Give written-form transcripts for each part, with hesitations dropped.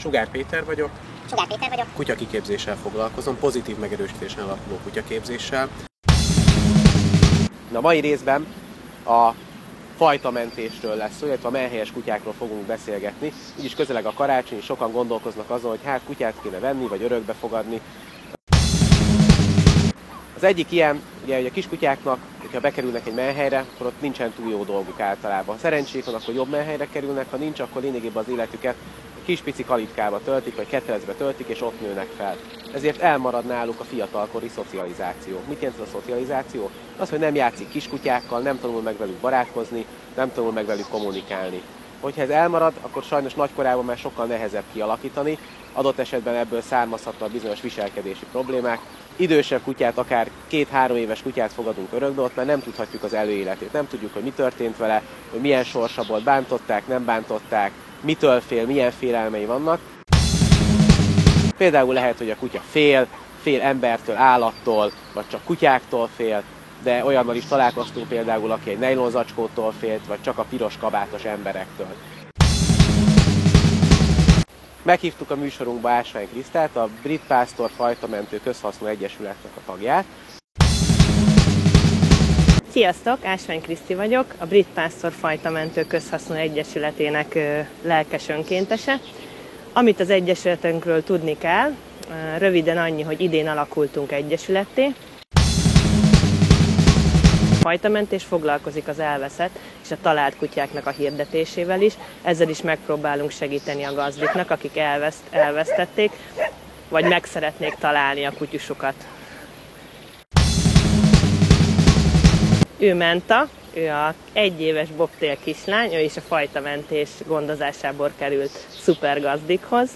Sugár Péter vagyok. Sugár Péter vagyok. Kutyakiképzéssel foglalkozom, pozitív megerősítésen alapuló kutyaképzéssel. A mai részben a fajtamentésről lesz szó, illetve a menhelyes kutyákról fogunk beszélgetni. Úgyis közeleg a karácsony, sokan gondolkoznak azon, hogy hát kutyát kéne venni, vagy örökbe fogadni. Az egyik ilyen, ugye, hogy a kiskutyáknak, hogyha bekerülnek egy menhelyre, akkor ott nincsen túl jó dolguk általában. Ha szerencséjük van, akkor jobb menhelyre kerülnek, ha nincs, akkor lényegében az életüket kis pici kalitkába töltik, vagy ketrecbe töltik, és ott nőnek fel. Ezért elmarad náluk a fiatalkori szocializáció. Mit jelent ez a szocializáció? Az, hogy nem játszik kiskutyákkal, nem tanul meg velük barátkozni, nem tanul meg velük kommunikálni. Hogyha ez elmarad, akkor sajnos nagykorában már sokkal nehezebb kialakítani, adott esetben ebből származhatnak bizonyos viselkedési problémák. Idősebb kutyát, akár 2-3 éves kutyát fogadunk örökbe, ott már nem tudhatjuk az előéletét, nem tudjuk, hogy mi történt vele, hogy milyen sorsa volt, bántották, nem bántották, mitől fél, milyen félelmei vannak. Például lehet, hogy a kutya fél embertől, állattól, vagy csak kutyáktól fél, de olyannal is találkoztunk például, aki egy nejlonzacskótól félt, vagy csak a piros kabátos emberektől. Meghívtuk a műsorunkba Ásvány Krisztát, a Brit Pásztor Fajtamentő Közhasznú Egyesületnek a tagját. Sziasztok, Ásvány Kriszti vagyok, a Brit Pásztor Fajtamentő Közhasznú Egyesületének lelkes önkéntese. Amit az egyesületünkről tudni kell, röviden annyi, hogy idén alakultunk egyesületté. A fajtamentés foglalkozik az elveszett és a talált kutyáknak a hirdetésével is, ezzel is megpróbálunk segíteni a gazdiknak, akik elvesztették, vagy meg szeretnék találni a kutyusukat. Ő Menta, ő a 1 éves bobtail kislány, ő is a fajtamentés gondozásából került szuper gazdikhoz.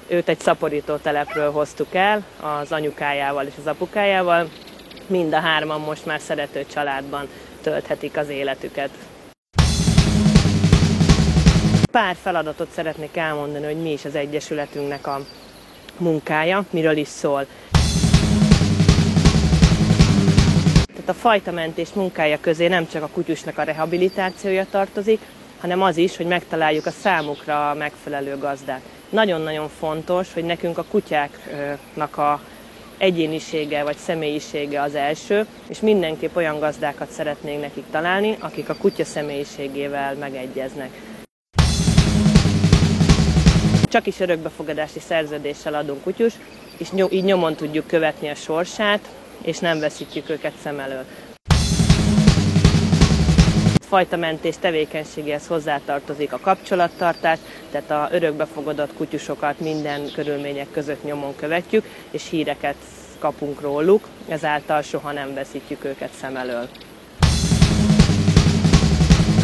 Őt egy szaporító telepről hoztuk el az anyukájával és az apukájával. Mind a 3-an most már szerető családban tölthetik az életüket. Pár feladatot szeretnék elmondani, hogy mi is az egyesületünknek a munkája, miről is szól. Tehát a fajtamentés munkája közé nem csak a kutyusnak a rehabilitációja tartozik, hanem az is, hogy megtaláljuk a számukra a megfelelő gazdát. Nagyon-nagyon fontos, hogy nekünk a kutyáknak a egyénisége vagy személyisége az első, és mindenképp olyan gazdákat szeretnénk nekik találni, akik a kutya személyiségével megegyeznek. Csak is örökbefogadási szerződéssel adunk kutyus, és így nyomon tudjuk követni a sorsát, és nem veszítjük őket szem elől. A fajtamentés tevékenységéhez hozzátartozik a kapcsolattartás, tehát a örökbefogadott kutyusokat minden körülmények között nyomon követjük, és híreket kapunk róluk, ezáltal soha nem veszítjük őket szem elől.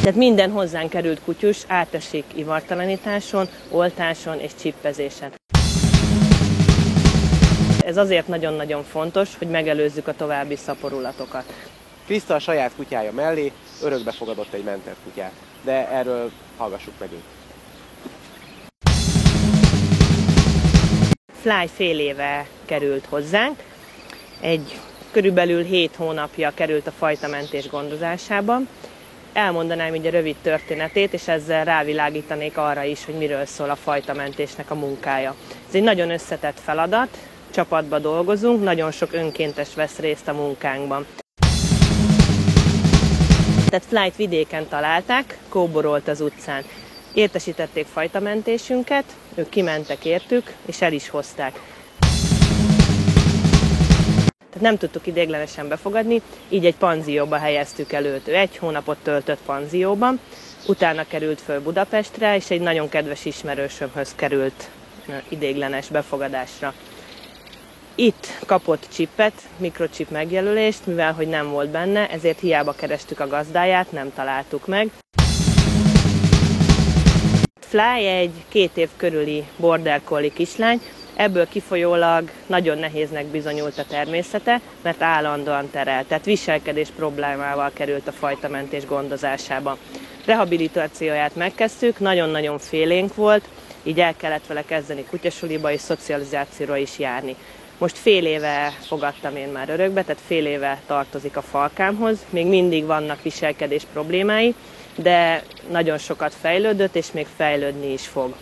Tehát minden hozzánk került kutyus átesik ivartalanításon, oltáson és csippezésen. Ez azért nagyon-nagyon fontos, hogy megelőzzük a további szaporulatokat. Kriszta a saját kutyája mellé örökbe fogadott egy mentett kutyát, de erről hallgassuk meg őt. Fly fél éve került hozzánk, körülbelül 7 hónapja került a fajtamentés gondozásába. Elmondanám így a rövid történetét, és ezzel rávilágítanék arra is, hogy miről szól a fajtamentésnek a munkája. Ez egy nagyon összetett feladat, csapatba dolgozunk, nagyon sok önkéntes vesz részt a munkánkban. Tehát Flyt vidéken találták, kóborolt az utcán. Értesítették fajtamentésünket, ők kimentek értük, és el is hozták. Tehát nem tudtuk ideiglenesen befogadni, így egy panzióba helyeztük el őt. Ő 1 hónapot töltött panzióban, utána került föl Budapestre, és egy nagyon kedves ismerősömhöz került ideiglenes befogadásra. Itt kapott csippet, mikrochip megjelölést, mivel hogy nem volt benne, ezért hiába kerestük a gazdáját, nem találtuk meg. Fly egy 2 év körüli border collie kislány, ebből kifolyólag nagyon nehéznek bizonyult a természete, mert állandóan terelt, tehát viselkedés problémával került a fajtamentés gondozásába. Rehabilitációját megkezdtük, nagyon-nagyon félénk volt, így el kellett vele kezdeni kutyasuliba és szocializációra is járni. Most fél éve fogadtam én már örökbe, tehát fél éve tartozik a falkámhoz. Még mindig vannak viselkedés problémái, de nagyon sokat fejlődött, és még fejlődni is fog.